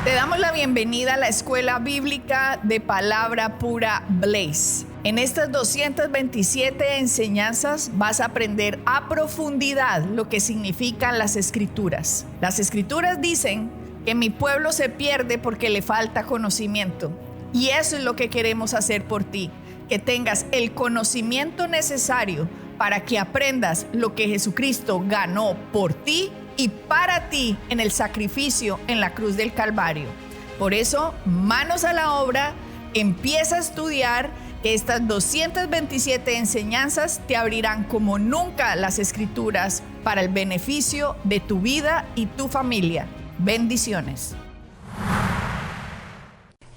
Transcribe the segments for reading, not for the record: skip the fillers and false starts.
Te damos la bienvenida a la Escuela Bíblica de Palabra Pura Blaze. En estas 227 enseñanzas vas a aprender a profundidad lo que significan las Escrituras. Las Escrituras dicen que mi pueblo se pierde porque le falta conocimiento. Y eso es lo que queremos hacer por ti, que tengas el conocimiento necesario para que aprendas lo que Jesucristo ganó por ti y para ti en el sacrificio en la cruz del Calvario. Por eso, manos a la obra, empieza a estudiar, que estas 227 enseñanzas te abrirán como nunca las Escrituras para el beneficio de tu vida y tu familia. Bendiciones.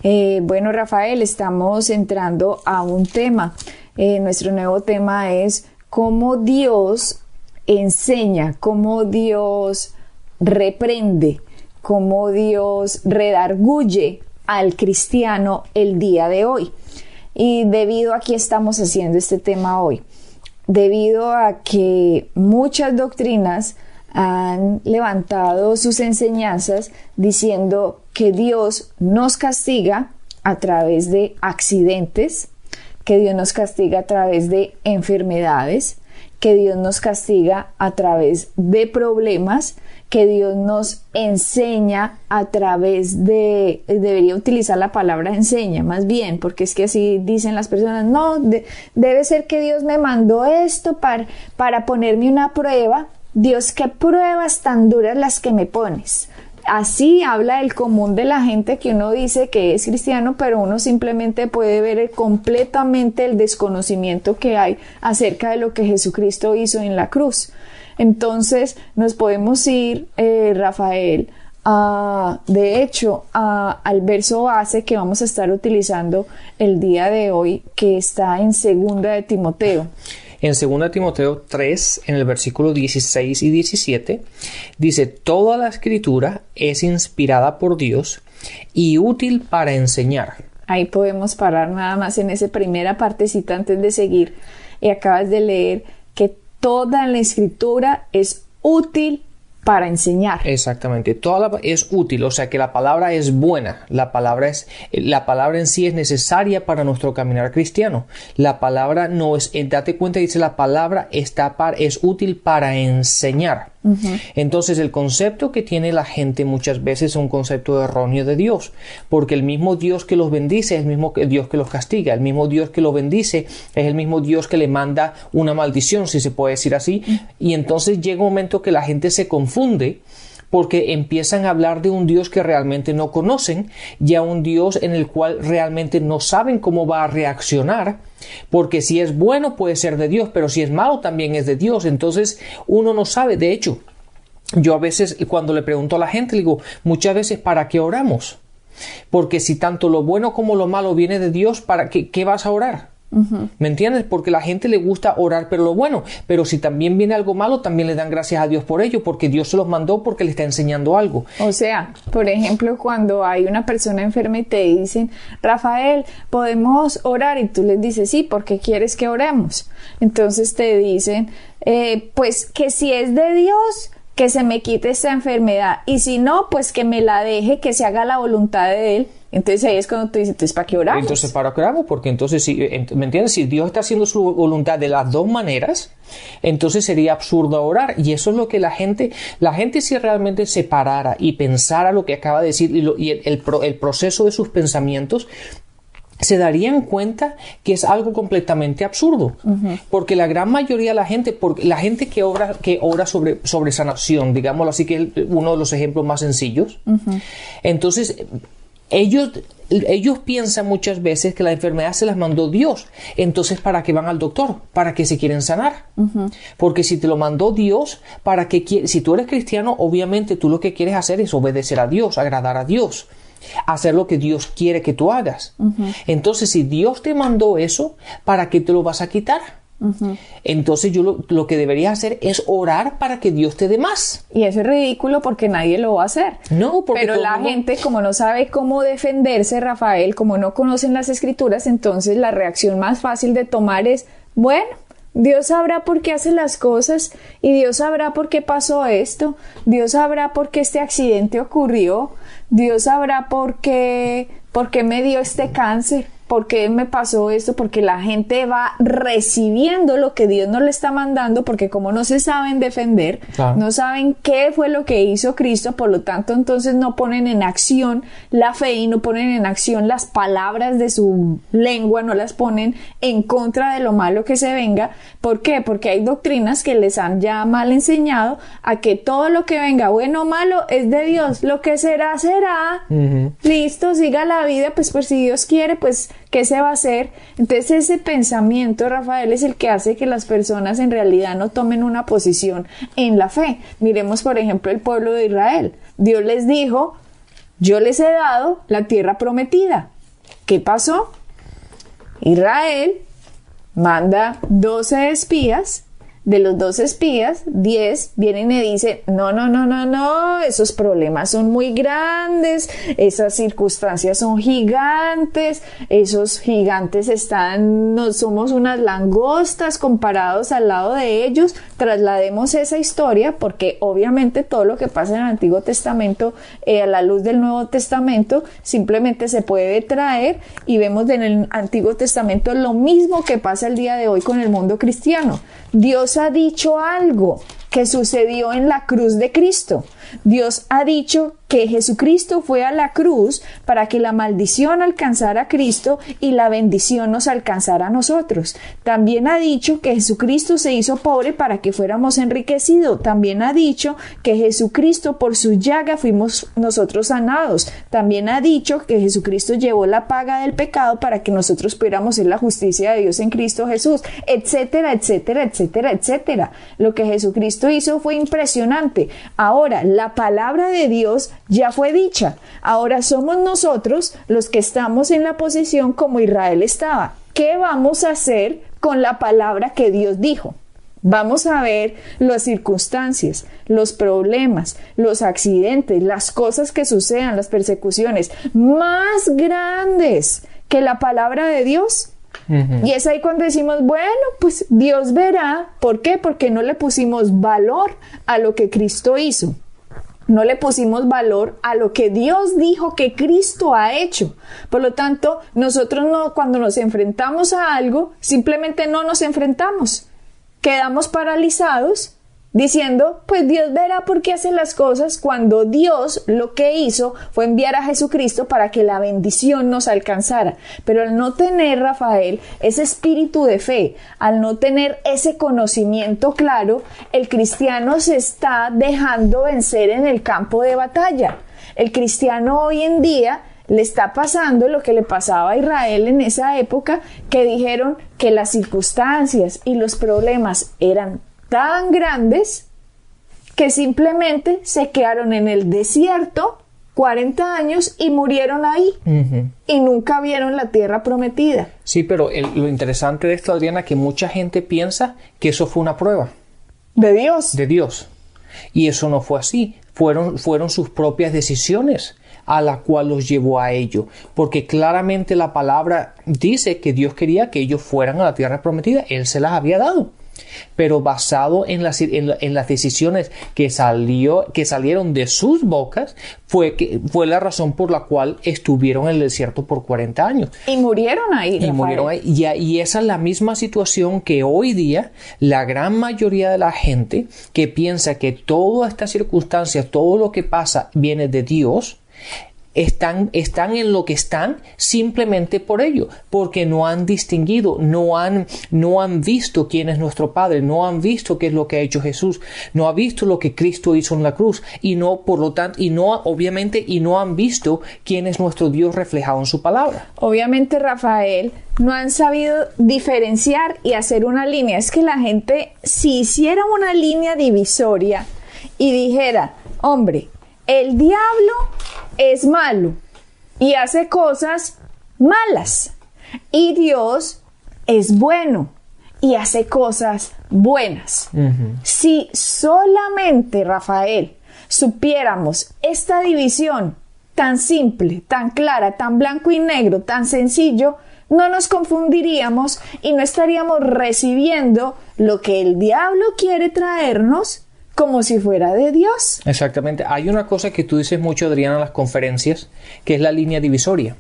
Bueno, Rafael, estamos entrando a un tema. Nuestro nuevo tema es cómo Dios enseña, cómo Dios reprende, cómo Dios redarguye al cristiano el día de hoy. Y debido a que estamos haciendo este tema hoy, debido a que muchas doctrinas han levantado sus enseñanzas diciendo que Dios nos castiga a través de accidentes, que Dios nos castiga a través de enfermedades, que Dios nos castiga a través de problemas, que Dios nos enseña a través de, debería utilizar la palabra enseña más bien, porque es que así dicen las personas, no, debe ser que Dios me mandó esto para ponerme una prueba. Dios, qué pruebas tan duras las que me pones. Así habla el común de la gente que uno dice que es cristiano, pero uno simplemente puede ver completamente el desconocimiento que hay acerca de lo que Jesucristo hizo en la cruz. Entonces nos podemos ir, Rafael, de hecho al verso base que vamos a estar utilizando el día de hoy, que está en 2 de Timoteo. En 2 Timoteo 3, en el versículo 16 y 17, dice: toda la escritura es inspirada por Dios y útil para enseñar. Ahí podemos parar nada más en esa primera partecita antes de seguir. Y acabas de leer que toda la escritura es útil para enseñar. Exactamente, es útil, o sea que la palabra es buena, la palabra en sí es necesaria para nuestro caminar cristiano. La palabra no es, date cuenta, dice la palabra es útil para enseñar. Entonces el concepto que tiene la gente muchas veces es un concepto erróneo de Dios, porque el mismo Dios que los bendice es el mismo Dios que los castiga, el mismo Dios que los bendice es el mismo Dios que le manda una maldición, si se puede decir así, y entonces llega un momento que la gente se confunde porque empiezan a hablar de un Dios que realmente no conocen y a un Dios en el cual realmente no saben cómo va a reaccionar, porque si es bueno puede ser de Dios, pero si es malo también es de Dios. Entonces uno no sabe. De hecho, yo a veces cuando le pregunto a la gente, le digo, muchas veces, ¿para qué oramos? Porque si tanto lo bueno como lo malo viene de Dios, ¿para qué vas a orar? ¿Me entiendes? Porque a la gente le gusta orar pero lo bueno, pero si también viene algo malo, también le dan gracias a Dios por ello, porque Dios se los mandó, porque le está enseñando algo. O sea, por ejemplo, cuando hay una persona enferma y te dicen, Rafael, ¿podemos orar? Y tú les dices, sí, ¿porque quieres que oremos? Entonces te dicen, pues que si es de Dios, que se me quite esta enfermedad, y si no, pues que me la deje, que se haga la voluntad de Él. Entonces ahí es cuando tú dices, entonces, ¿para qué oramos? Entonces, ¿para qué oramos? Porque entonces, ¿me entiendes? Si Dios está haciendo su voluntad de las dos maneras, entonces sería absurdo orar. Y eso es lo que la gente si realmente se parara y pensara lo que acaba de decir y el proceso de sus pensamientos, se darían cuenta que es algo completamente absurdo, porque la gran mayoría de la gente que ora sobre sanación, digámoslo así, que es uno de los ejemplos más sencillos, entonces ellos piensan muchas veces que la enfermedad se las mandó Dios. Entonces, ¿para qué van al doctor? ¿Para qué se quieren sanar? Porque si te lo mandó Dios, si tú eres cristiano, obviamente tú lo que quieres hacer es obedecer a Dios, agradar a Dios, hacer lo que Dios quiere que tú hagas. Entonces, si Dios te mandó eso, ¿para qué te lo vas a quitar? Entonces yo lo que debería hacer es orar para que Dios te dé más. Y eso es ridículo porque nadie lo va a hacer. No, pero la gente, como no sabe cómo defenderse, Rafael, como no conocen las escrituras, entonces la reacción más fácil de tomar es, bueno, Dios sabrá por qué hace las cosas y Dios sabrá por qué pasó esto, Dios sabrá por qué este accidente ocurrió, Dios sabrá por qué me dio este cáncer, por qué me pasó esto, porque la gente va recibiendo lo que Dios no le está mandando, porque como no se saben defender, claro, no saben qué fue lo que hizo Cristo, por lo tanto entonces no ponen en acción la fe y no ponen en acción las palabras de su lengua, no las ponen en contra de lo malo que se venga. ¿Por qué? Porque hay doctrinas que les han ya mal enseñado a que todo lo que venga, bueno o malo, es de Dios, lo que será, será, listo, siga la vida, pues si Dios quiere, pues ¿qué se va a hacer? Entonces ese pensamiento, Rafael, es el que hace que las personas en realidad no tomen una posición en la fe. Miremos, por ejemplo, el pueblo de Israel. Dios les dijo, yo les he dado la tierra prometida. ¿Qué pasó? Israel manda 12 espías. De los 12 espías, 10 vienen y dicen, no, esos problemas son muy grandes, esas circunstancias son gigantes, esos gigantes somos unas langostas comparados al lado de ellos. Traslademos esa historia, porque obviamente todo lo que pasa en el Antiguo Testamento, a la luz del Nuevo Testamento, simplemente se puede traer, y vemos en el Antiguo Testamento lo mismo que pasa el día de hoy con el mundo cristiano. Dios ha dicho algo que sucedió en la cruz de Cristo. Dios ha dicho que Jesucristo fue a la cruz para que la maldición alcanzara a Cristo y la bendición nos alcanzara a nosotros. También ha dicho que Jesucristo se hizo pobre para que fuéramos enriquecidos. También ha dicho que Jesucristo, por su llaga fuimos nosotros sanados. También ha dicho que Jesucristo llevó la paga del pecado para que nosotros pudiéramos ser la justicia de Dios en Cristo Jesús, etcétera, etcétera, etcétera, etcétera. Lo que Jesucristo hizo fue impresionante. Ahora, la palabra de Dios ya fue dicha. Ahora somos nosotros los que estamos en la posición como Israel estaba. ¿Qué vamos a hacer con la palabra que Dios dijo? Vamos a ver las circunstancias, los problemas, los accidentes, las cosas que sucedan, las persecuciones más grandes que la palabra de Dios. Y es ahí cuando decimos, bueno, pues Dios verá. ¿Por qué? Porque no le pusimos valor a lo que Cristo hizo. No le pusimos valor a lo que Dios dijo que Cristo ha hecho. Por lo tanto, nosotros no, cuando nos enfrentamos a algo, simplemente no nos enfrentamos. Quedamos paralizados diciendo, pues Dios verá por qué hace las cosas, cuando Dios lo que hizo fue enviar a Jesucristo para que la bendición nos alcanzara. Pero al no tener, Rafael, ese espíritu de fe, al no tener ese conocimiento claro, el cristiano se está dejando vencer en el campo de batalla. El cristiano hoy en día le está pasando lo que le pasaba a Israel en esa época, que dijeron que las circunstancias y los problemas eran tan grandes que simplemente se quedaron en el desierto 40 años y murieron ahí. Y nunca vieron la tierra prometida. Sí, pero lo interesante de esto, Adriana, que mucha gente piensa que eso fue una prueba. ¿De Dios? De Dios. Y eso no fue así. Fueron sus propias decisiones a la cual los llevó a ello. Porque claramente la palabra dice que Dios quería que ellos fueran a la tierra prometida. Él se las había dado. Pero basado en las decisiones que salieron de sus bocas, fue la razón por la cual estuvieron en el desierto por 40 años. Y murieron ahí, Rafael. Y esa es la misma situación que hoy día la gran mayoría de la gente que piensa que todas estas circunstancias, todo lo que pasa viene de Dios, están en lo que están simplemente por ello, porque no han distinguido, no han visto quién es nuestro Padre, no han visto qué es lo que ha hecho Jesús, no han visto lo que Cristo hizo en la cruz, y no han visto quién es nuestro Dios reflejado en su palabra. Obviamente, Rafael, no han sabido diferenciar y hacer una línea. Es que la gente, si hiciera una línea divisoria y dijera, hombre, el diablo es malo y hace cosas malas, y Dios es bueno y hace cosas buenas. Si solamente, Rafael, supiéramos esta división tan simple, tan clara, tan blanco y negro, tan sencillo, no nos confundiríamos y no estaríamos recibiendo lo que el diablo quiere traernos como si fuera de Dios. Exactamente. Hay una cosa que tú dices mucho, Adriana, en las conferencias, que es la línea divisoria.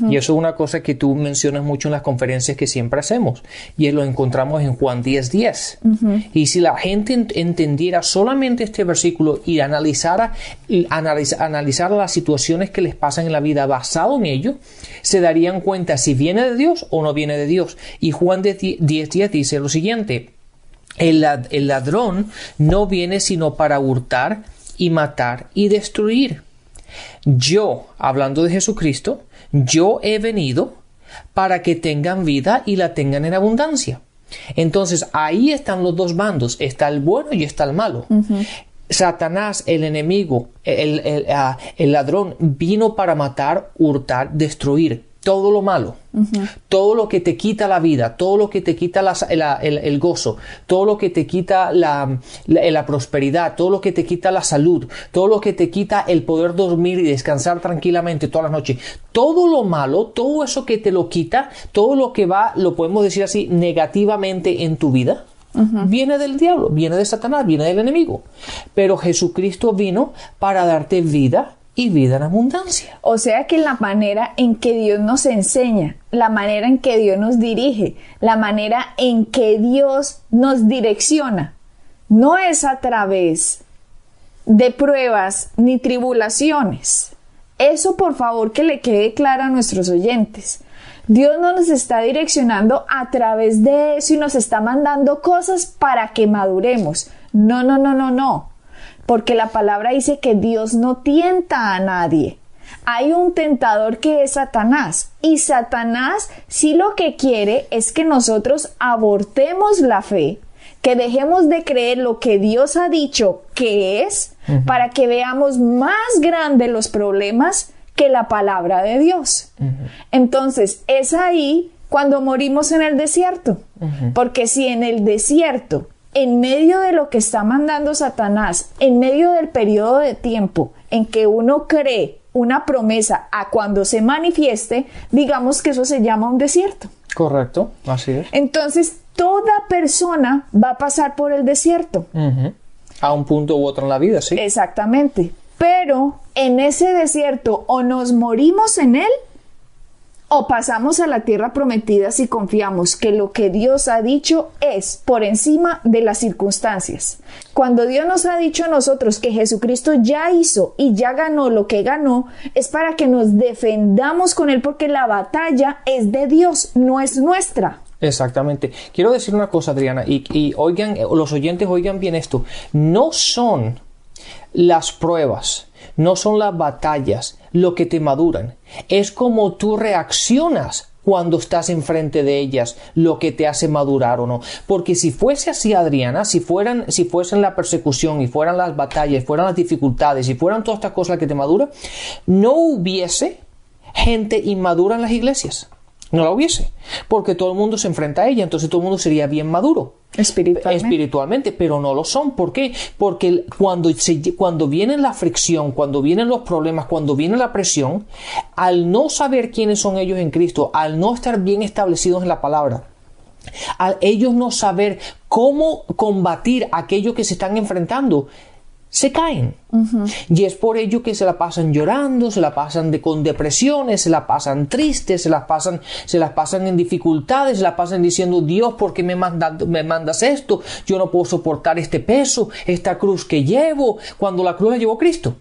Y eso es una cosa que tú mencionas mucho en las conferencias que siempre hacemos. Y lo encontramos en Juan 10:10. Y si la gente entendiera solamente este versículo y analizara las situaciones que les pasan en la vida basado en ello, se darían cuenta si viene de Dios o no viene de Dios. Y Juan 10:10 dice lo siguiente: el ladrón no viene sino para hurtar y matar y destruir. Yo, hablando de Jesucristo, yo he venido para que tengan vida y la tengan en abundancia. Entonces, ahí están los dos bandos. Está el bueno y está el malo. Satanás, el enemigo, el ladrón, vino para matar, hurtar, destruir. Todo lo malo, todo lo que te quita la vida, todo lo que te quita el gozo, todo lo que te quita la prosperidad, todo lo que te quita la salud, todo lo que te quita el poder dormir y descansar tranquilamente toda la noche, todo lo malo, todo eso que te lo quita, todo lo que va, lo podemos decir así, negativamente en tu vida, viene del diablo, viene de Satanás, viene del enemigo. Pero Jesucristo vino para darte vida y vida en abundancia. O sea que la manera en que Dios nos enseña, la manera en que Dios nos dirige, la manera en que Dios nos direcciona, no es a través de pruebas ni tribulaciones. Eso, por favor, que le quede claro a nuestros oyentes. Dios no nos está direccionando a través de eso y nos está mandando cosas para que maduremos. No. Porque la palabra dice que Dios no tienta a nadie. Hay un tentador que es Satanás. Y Satanás sí lo que quiere es que nosotros abortemos la fe, que dejemos de creer lo que Dios ha dicho que es, para que veamos más grandes los problemas que la palabra de Dios. Entonces, es ahí cuando morimos en el desierto. Porque si en el desierto, en medio de lo que está mandando Satanás, en medio del periodo de tiempo en que uno cree una promesa a cuando se manifieste, digamos que eso se llama un desierto. Correcto, así es. Entonces, toda persona va a pasar por el desierto. A un punto u otro en la vida, sí. Exactamente. Pero en ese desierto o nos morimos en él o pasamos a la tierra prometida si confiamos que lo que Dios ha dicho es por encima de las circunstancias. Cuando Dios nos ha dicho a nosotros que Jesucristo ya hizo y ya ganó lo que ganó, es para que nos defendamos con él, porque la batalla es de Dios, no es nuestra. Exactamente. Quiero decir una cosa, Adriana, y oigan, los oyentes oigan bien esto. No son las pruebas, no son las batallas lo que te maduran. Es como tú reaccionas cuando estás enfrente de ellas lo que te hace madurar o no. Porque si fuese así, Adriana, si fuesen la persecución y fueran las batallas, fueran las dificultades y fueran todas estas cosas que te maduran, no hubiese gente inmadura en las iglesias. No la hubiese, porque todo el mundo se enfrenta a ella, entonces todo el mundo sería bien maduro. Espiritualmente, pero no lo son. ¿Por qué? Porque cuando viene la fricción, cuando vienen los problemas, cuando viene la presión, al no saber quiénes son ellos en Cristo, al no estar bien establecidos en la palabra, al ellos no saber cómo combatir aquello que se están enfrentando, se caen. Y es por ello que se la pasan llorando, se la pasan con depresiones, se la pasan tristes, se las pasan en dificultades, se la pasan diciendo: Dios, ¿por qué me mandas esto? Yo no puedo soportar este peso, esta cruz que llevo, cuando la cruz la llevó Cristo.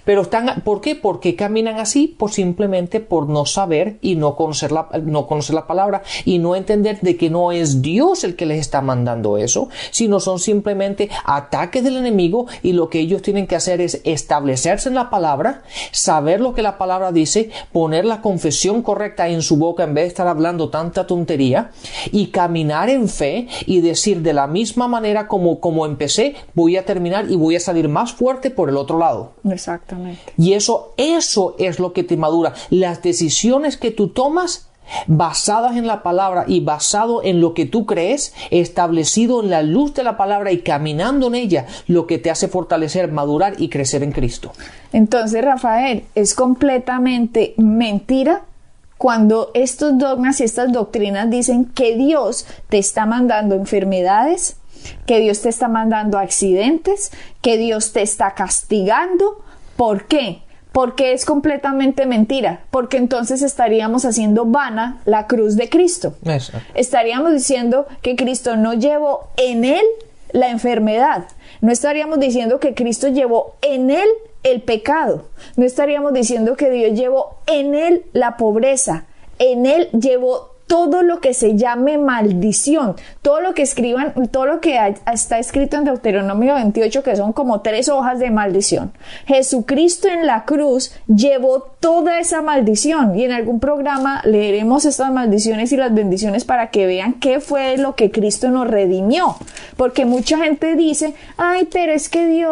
Pero ¿por qué? Porque caminan así, simplemente por no saber y no conocer la palabra y no entender de que no es Dios el que les está mandando eso, sino son simplemente ataques del enemigo, y lo que ellos tienen que hacer es establecerse en la palabra, saber lo que la palabra dice, poner la confesión correcta en su boca en vez de estar hablando tanta tontería, y caminar en fe y decir: de la misma manera como empecé, voy a terminar y voy a salir más fuerte por el otro lado. Exactamente. Y eso es lo que te madura. Las decisiones que tú tomas basadas en la palabra y basado en lo que tú crees, establecido en la luz de la palabra y caminando en ella, lo que te hace fortalecer, madurar y crecer en Cristo. Entonces, Rafael, es completamente mentira cuando estos dogmas y estas doctrinas dicen que Dios te está mandando enfermedades, que Dios te está mandando accidentes, que Dios te está castigando. ¿Por qué? Porque es completamente mentira, porque entonces estaríamos haciendo vana la cruz de Cristo. Exacto. Estaríamos diciendo que Cristo no llevó en él la enfermedad, no estaríamos diciendo que Cristo llevó en él el pecado, no estaríamos diciendo que Dios llevó en él la pobreza, en él llevó todo lo que se llame maldición, todo lo que escriban, todo lo que está escrito en Deuteronomio 28, que son como 3 hojas de maldición. Jesucristo en la cruz llevó toda esa maldición, y en algún programa leeremos estas maldiciones y las bendiciones para que vean qué fue lo que Cristo nos redimió, porque mucha gente dice, ay, pero es que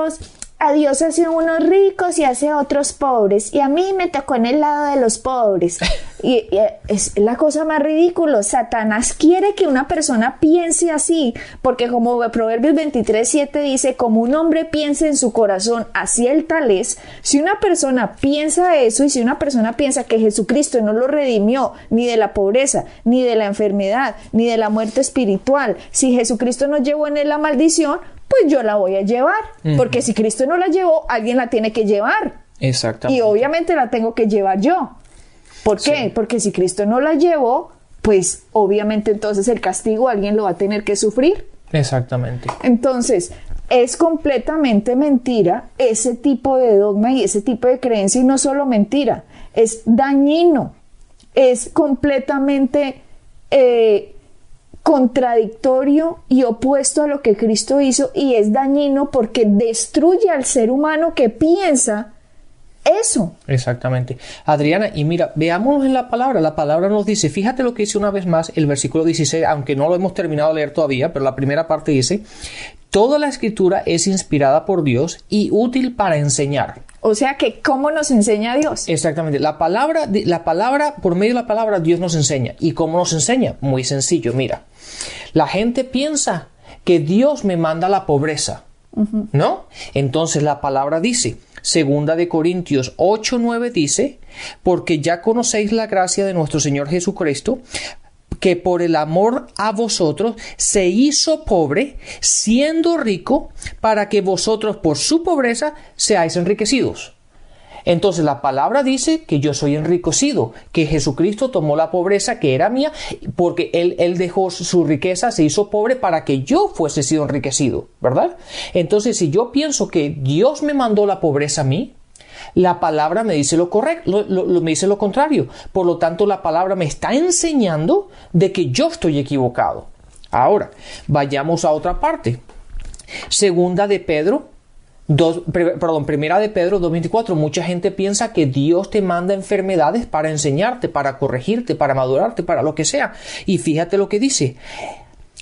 a Dios hace unos ricos y hace otros pobres, y a mí me tocó en el lado de los pobres. Y es la cosa más ridícula. Satanás quiere que una persona piense así, porque como Proverbios 23:7 dice, como un hombre piensa en su corazón, así el tal es. Si una persona piensa eso, y si una persona piensa que Jesucristo no lo redimió ni de la pobreza, ni de la enfermedad, ni de la muerte espiritual, si Jesucristo no llevó en él la maldición, pues yo la voy a llevar, porque si Cristo no la llevó, alguien la tiene que llevar. Exactamente. Y obviamente la tengo que llevar yo. ¿Por qué? Sí. Porque si Cristo no la llevó, pues obviamente entonces el castigo alguien lo va a tener que sufrir. Exactamente. Entonces, es completamente mentira ese tipo de dogma y ese tipo de creencia, y no solo mentira, es dañino, es completamente contradictorio y opuesto a lo que Cristo hizo, y es dañino porque destruye al ser humano que piensa eso. Exactamente. Adriana, y mira, veámonos en la palabra nos dice, fíjate lo que dice una vez más el versículo 16, aunque no lo hemos terminado de leer todavía, pero la primera parte dice, toda la escritura es inspirada por Dios y útil para enseñar. O sea que, ¿cómo nos enseña Dios? Exactamente. La palabra, por medio de la palabra, Dios nos enseña. ¿Y cómo nos enseña? Muy sencillo, mira. La gente piensa que Dios me manda la pobreza, ¿no? Entonces la palabra dice, 2 de Corintios 8:9 dice, porque ya conocéis la gracia de nuestro Señor Jesucristo, que por el amor a vosotros se hizo pobre, siendo rico, para que vosotros por su pobreza seáis enriquecidos. Entonces la palabra dice que yo soy enriquecido, que Jesucristo tomó la pobreza que era mía, porque Él dejó su riqueza, se hizo pobre para que yo fuese sido enriquecido, ¿verdad? Entonces, si yo pienso que Dios me mandó la pobreza a mí, la palabra me dice lo correcto, me dice lo contrario. Por lo tanto, la palabra me está enseñando de que yo estoy equivocado. Ahora, vayamos a otra parte. Primera de Pedro 2:24. Mucha gente piensa que Dios te manda enfermedades para enseñarte, para corregirte, para madurarte, para lo que sea. Y fíjate lo que dice.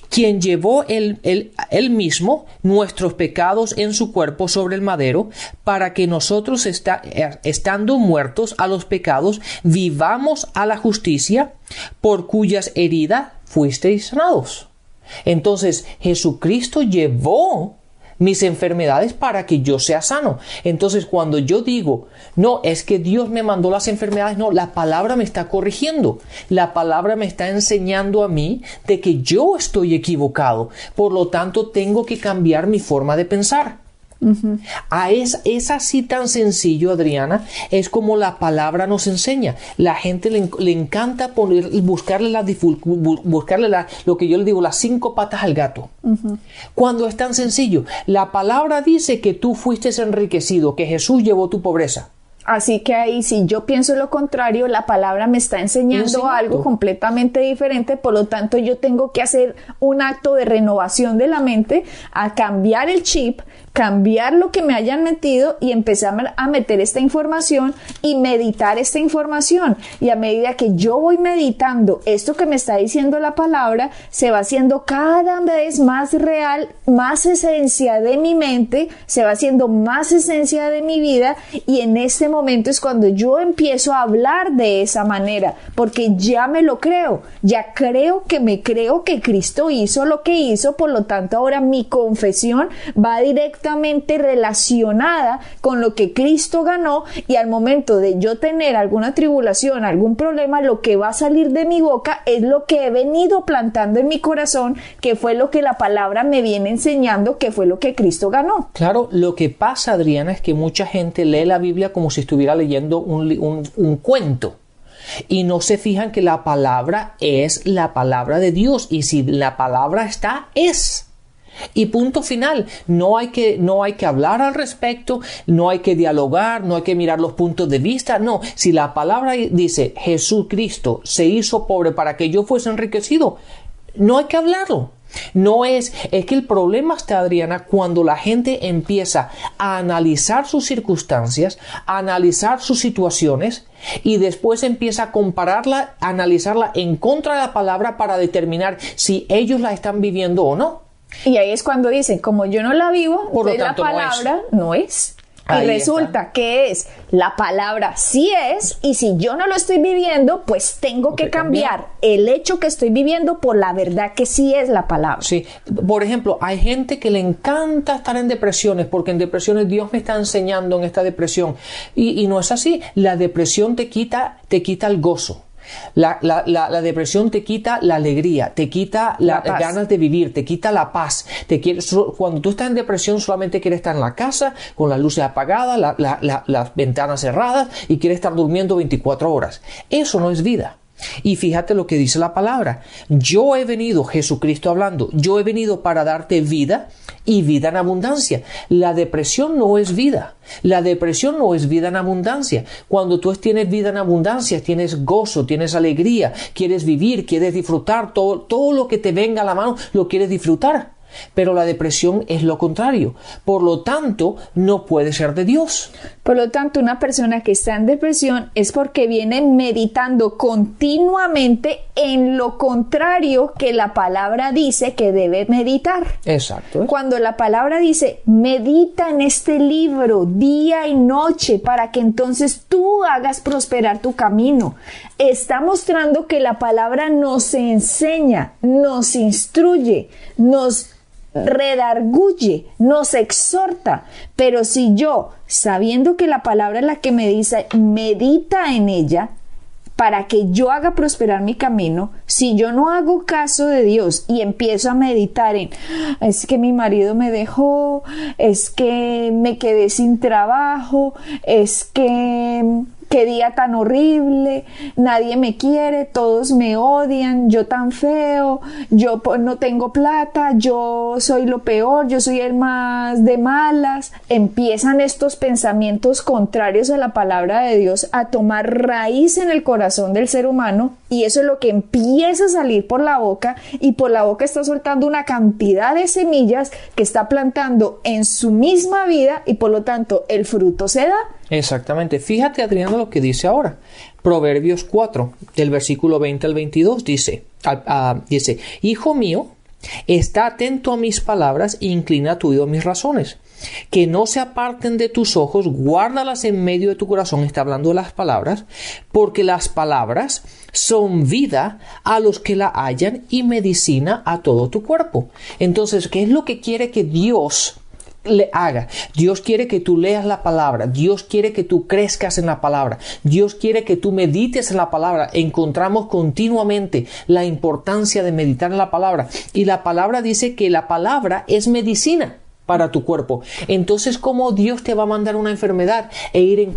Quien llevó él mismo nuestros pecados en su cuerpo sobre el madero, para que nosotros, estando muertos a los pecados, vivamos a la justicia, por cuyas heridas fuisteis sanados. Entonces, Jesucristo llevó mis enfermedades para que yo sea sano. Entonces, cuando yo digo, no, es que Dios me mandó las enfermedades, no, la palabra me está corrigiendo. La palabra me está enseñando a mí de que yo estoy equivocado. Por lo tanto, tengo que cambiar mi forma de pensar. Es así tan sencillo, Adriana, es como la palabra nos enseña. La gente le encanta buscarle lo que yo le digo, las 5 patas al gato. Cuando es tan sencillo, la palabra dice que tú fuiste enriquecido, que Jesús llevó tu pobreza. Así que ahí, si yo pienso lo contrario, la palabra me está enseñando algo completamente diferente. Por lo tanto, yo tengo que hacer un acto de renovación de la mente, a cambiar el chip, cambiar lo que me hayan metido y empezar a meter esta información y meditar esta información. Y a medida que yo voy meditando esto que me está diciendo la palabra, se va haciendo cada vez más real, más esencia de mi mente, se va haciendo más esencia de mi vida, y en ese momento es cuando yo empiezo a hablar de esa manera, porque ya me lo creo, ya creo que Cristo hizo lo que hizo, por lo tanto ahora mi confesión va directamente relacionada con lo que Cristo ganó, y al momento de yo tener alguna tribulación, algún problema, lo que va a salir de mi boca es lo que he venido plantando en mi corazón, que fue lo que la palabra me viene enseñando, que fue lo que Cristo ganó. Claro, lo que pasa, Adriana, es que mucha gente lee la Biblia como si estuviera leyendo un cuento. Y no se fijan que la palabra es la palabra de Dios. Y si la palabra está, es. Y punto final. No hay que hablar al respecto, no hay que dialogar, no hay que mirar los puntos de vista. No, si la palabra dice Jesucristo se hizo pobre para que yo fuese enriquecido, no hay que hablarlo. No es que el problema está, Adriana, cuando la gente empieza a analizar sus circunstancias, a analizar sus situaciones y después empieza a compararla, a analizarla en contra de la palabra para determinar si ellos la están viviendo o no. Y ahí es cuando dicen, como yo no la vivo, por lo la tanto, palabra no es. Y Ahí resulta está. que es, la palabra sí es, y si yo no lo estoy viviendo, pues tengo que cambiar el hecho que estoy viviendo por la verdad que sí es la palabra. Sí, por ejemplo, hay gente que le encanta estar en depresiones, porque en depresiones Dios me está enseñando en esta depresión, y no es así. La depresión te quita el gozo. La depresión te quita la alegría, te quita las ganas de vivir, te quita la paz. Cuando tú estás en depresión solamente quieres estar en la casa con las luces apagadas, las ventanas cerradas, y quieres estar durmiendo 24 horas. Eso no es vida. Y fíjate lo que dice la palabra. Yo he venido, Jesucristo hablando, yo he venido para darte vida y vida en abundancia. La depresión no es vida. La depresión no es vida en abundancia. Cuando tú tienes vida en abundancia, tienes gozo, tienes alegría, quieres vivir, quieres disfrutar, todo lo que te venga a la mano, lo quieres disfrutar. Pero la depresión es lo contrario. Por lo tanto, no puede ser de Dios. Por lo tanto, una persona que está en depresión es porque viene meditando continuamente en lo contrario que la palabra dice que debe meditar. Exacto. Cuando la palabra dice, medita en este libro día y noche para que entonces tú hagas prosperar tu camino, está mostrando que la palabra nos enseña, nos instruye, nos redarguye, nos exhorta. Pero si yo, sabiendo que la palabra es la que me dice, medita en ella para que yo haga prosperar mi camino, si yo no hago caso de Dios y empiezo a meditar en, es que mi marido me dejó, es que me quedé sin trabajo, es que qué día tan horrible, nadie me quiere, todos me odian, yo tan feo, yo no tengo plata, yo soy lo peor, yo soy el más de malas. Empiezan estos pensamientos contrarios a la palabra de Dios a tomar raíz en el corazón del ser humano, y eso es lo que empieza a salir por la boca, y por la boca está soltando una cantidad de semillas que está plantando en su misma vida, y por lo tanto el fruto se da. Exactamente. Fíjate, Adriana, lo que dice ahora. Proverbios 4, del versículo 20 al 22, dice, Hijo mío, está atento a mis palabras e inclina tu oído a mis razones. Que no se aparten de tus ojos, guárdalas en medio de tu corazón. Está hablando de las palabras, porque las palabras son vida a los que la hallan y medicina a todo tu cuerpo. Entonces, ¿qué es lo que quiere que Dios le haga? Dios quiere que tú leas la palabra, Dios quiere que tú crezcas en la palabra, Dios quiere que tú medites en la palabra. Encontramos continuamente la importancia de meditar en la palabra, y la palabra dice que la palabra es medicina para tu cuerpo. Entonces, ¿cómo Dios te va a mandar una enfermedad e ir en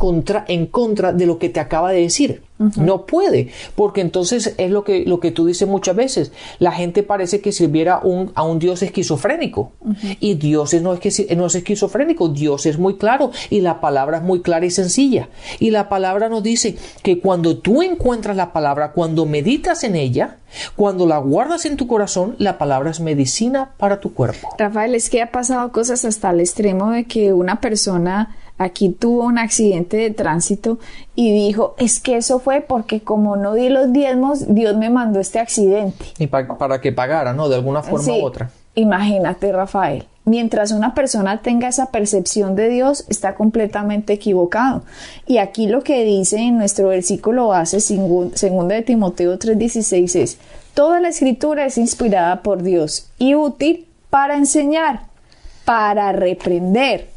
contra de lo que te acaba de decir? No puede, porque entonces es lo que tú dices muchas veces. La gente parece que sirviera a un Dios esquizofrénico, y Dios no es esquizofrénico. Dios es muy claro, y la palabra es muy clara y sencilla. Y la palabra nos dice que cuando tú encuentras la palabra, cuando meditas en ella, cuando la guardas en tu corazón, la palabra es medicina para tu cuerpo. Rafael, es que ha pasado cosas hasta el extremo de que una persona aquí tuvo un accidente de tránsito y dijo, es que eso fue porque como no di los diezmos, Dios me mandó este accidente. Y para que pagara, ¿no? De alguna forma Sí, u otra. Imagínate, Rafael. mientras una persona tenga esa percepción de Dios, está completamente equivocado. Y aquí lo que dice en nuestro versículo base, 2 de Timoteo 3:16 es: toda la escritura es inspirada por Dios y útil para enseñar, para reprender,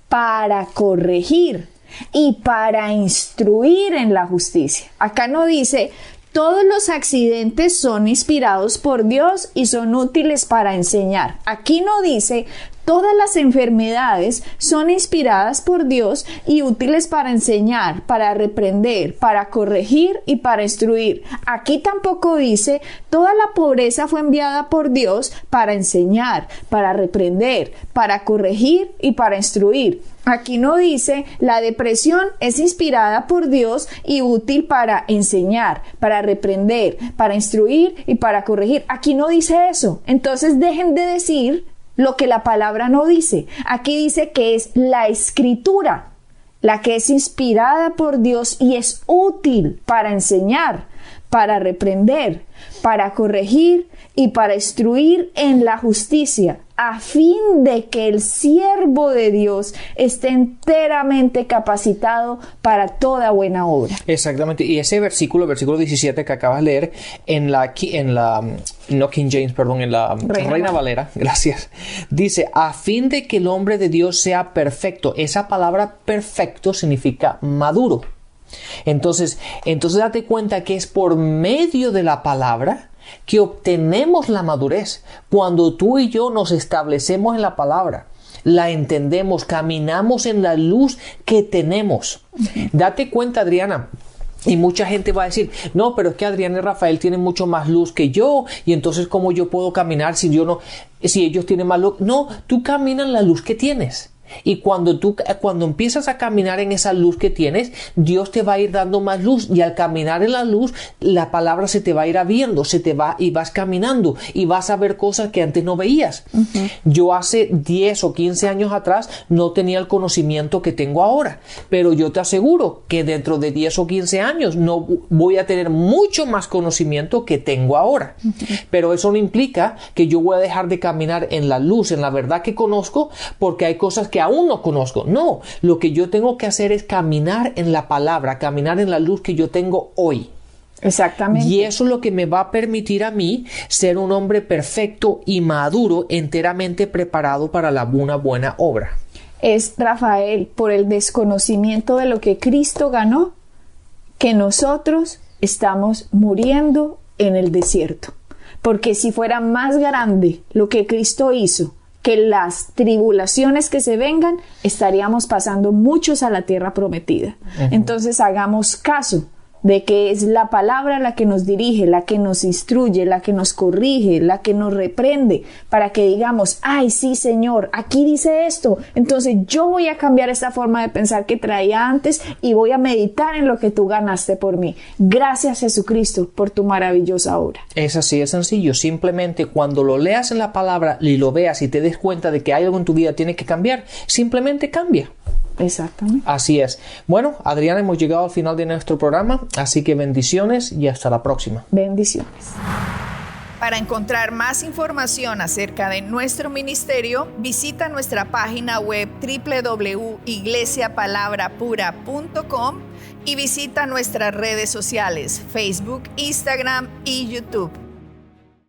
para corregir y para instruir en la justicia. Acá no dice: todos los accidentes son inspirados por Dios y son útiles para enseñar. Aquí no dice: todas las enfermedades son inspiradas por Dios y útiles para enseñar, para reprender, para corregir y para instruir. Aquí tampoco dice: toda la pobreza fue enviada por Dios para enseñar, para reprender, para corregir y para instruir. Aquí no dice: la depresión es inspirada por Dios y útil para enseñar, para reprender, para instruir y para corregir. Aquí no dice eso. Entonces dejen de decir lo que la palabra no dice. Aquí dice que es la escritura la que es inspirada por Dios y es útil para enseñar, para reprender, para corregir y para instruir en la justicia, a fin de que el siervo de Dios esté enteramente capacitado para toda buena obra. Exactamente, y ese versículo 17 que acabas de leer en la Reina Valera, gracias, dice: a fin de que el hombre de Dios sea perfecto. Esa palabra perfecto significa maduro. Entonces date cuenta que es por medio de la palabra que obtenemos la madurez. Cuando tú y yo nos establecemos en la palabra, la entendemos, caminamos en la luz que tenemos. Date cuenta, Adriana, y mucha gente va a decir: no, pero es que Adriana y Rafael tienen mucho más luz que yo, y entonces ¿cómo yo puedo caminar si ellos tienen más luz? No, tú caminas en la luz que tienes. Y cuando empiezas a caminar en esa luz que tienes, Dios te va a ir dando más luz, y al caminar en la luz, la palabra se te va a ir abriendo, y vas caminando y vas a ver cosas que antes no veías. Yo hace 10 o 15 años atrás no tenía el conocimiento que tengo ahora, pero yo te aseguro que dentro de 10 o 15 años no voy a tener mucho más conocimiento que tengo ahora. Pero eso no implica que yo voy a dejar de caminar en la luz, en la verdad que conozco, porque hay cosas que aún no conozco. No, lo que yo tengo que hacer es caminar en la palabra, caminar en la luz que yo tengo hoy. Exactamente. Y eso es lo que me va a permitir a mí ser un hombre perfecto y maduro, enteramente preparado para una buena obra. Es, Rafael, por el desconocimiento de lo que Cristo ganó, que nosotros estamos muriendo en el desierto. Porque si fuera más grande lo que Cristo hizo que las tribulaciones que se vengan, estaríamos pasando muchos a la tierra prometida. Entonces hagamos caso de que es la palabra la que nos dirige, la que nos instruye, la que nos corrige, la que nos reprende, para que digamos: ay, sí, Señor, aquí dice esto, entonces yo voy a cambiar esta forma de pensar que traía antes y voy a meditar en lo que tú ganaste por mí. Gracias, Jesucristo, por tu maravillosa obra. Es así, es sencillo. Simplemente cuando lo leas en la palabra y lo veas y te des cuenta de que hay algo en tu vida que tiene que cambiar, simplemente cambia. Exactamente. Así es. Bueno, Adriana, hemos llegado al final de nuestro programa, así que bendiciones y hasta la próxima. Bendiciones. Para encontrar más información acerca de nuestro ministerio, visita nuestra página web www.iglesiapalabrapura.com y visita nuestras redes sociales, Facebook, Instagram y YouTube.